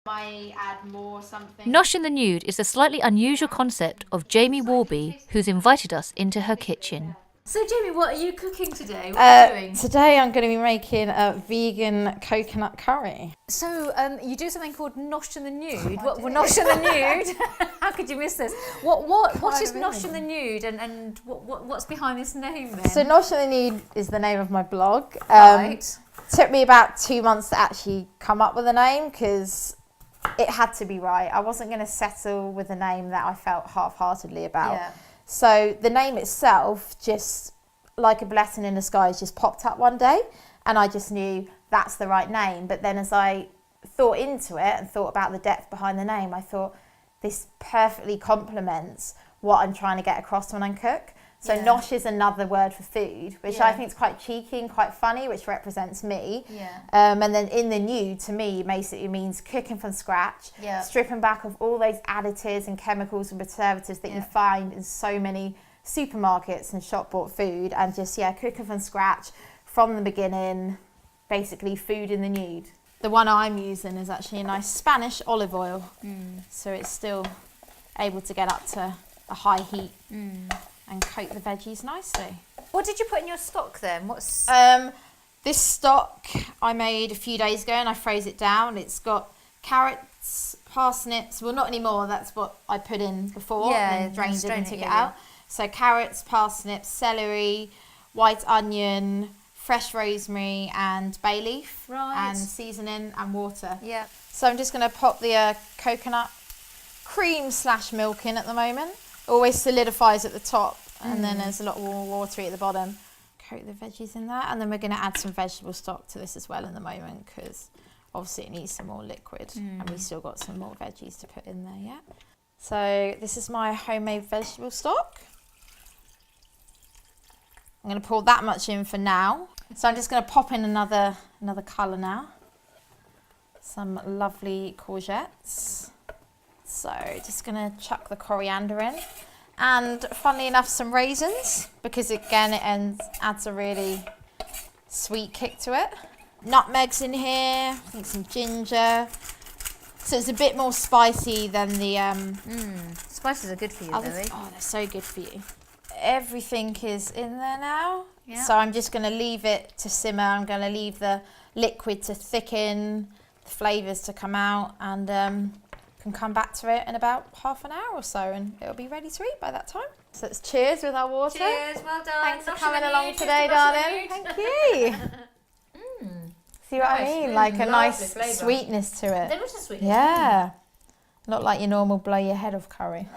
Might add more something. Nosh in the Nude is a slightly unusual concept of Jamie Warby, who's invited us into her kitchen. So Jamie, what are you cooking today? What are you doing? Today I'm going to be making a vegan coconut curry. So you do something called Nosh in the Nude. What Nosh in the Nude? How could you miss this? What is Nosh in the Nude, and what's behind this name then? So Nosh in the Nude is the name of my blog. Right. Took me about 2 months to actually come up with a name because it had to be right. I wasn't going to settle with a name that I felt half-heartedly about. Yeah. So the name itself, just like a blessing in disguise, just popped up one day, and I just knew that's the right name. But then as I thought into it and thought about the depth behind the name, I thought this perfectly complements what I'm trying to get across when I cook. So Nosh is another word for food, which I think is quite cheeky and quite funny, which represents me. Yeah. And then in the nude, to me, basically means cooking from scratch, stripping back of all those additives and chemicals and preservatives that you find in so many supermarkets and shop-bought food, and just, cooking from scratch from the beginning, basically food in the nude. The one I'm using is actually a nice Spanish olive oil, so it's still able to get up to a high heat. And coat the veggies nicely. What did you put in your stock then? What's This stock I made a few days ago and I froze it down. It's got carrots, parsnips, well not anymore, that's what I put in before and then drained it and took it out. So carrots, parsnips, celery, white onion, fresh rosemary and bay leaf, and seasoning and water. Yeah. So I'm just going to pop the coconut cream / milk in at the moment. Always solidifies at the top, and then there's a lot more watery at the bottom. Coat the veggies in there, and then we're going to add some vegetable stock to this as well in the moment, because obviously it needs some more liquid, and we still got some more veggies to put in there yet. So this is my homemade vegetable stock. I'm going to pour that much in for now. So I'm just going to pop in another colour now. Some lovely courgettes. So just going to chuck the coriander in, and funnily enough some raisins, because again it adds a really sweet kick to it. Nutmegs in here, I think some ginger, so it's a bit more spicy than the Spices are good for you, others. Oh, they're so good for you. Everything is in there now, so I'm just going to leave it to simmer. I'm going to leave the liquid to thicken, the flavours to come out, and can come back to it in about half an hour or so, and it'll be ready to eat by that time. So it's cheers with our water. Cheers, well done. Thanks for coming along today, darling. Thank you. See what I mean? Like a nice sweetness to it. There was a sweetness. Yeah. Not like your normal blow your head off curry.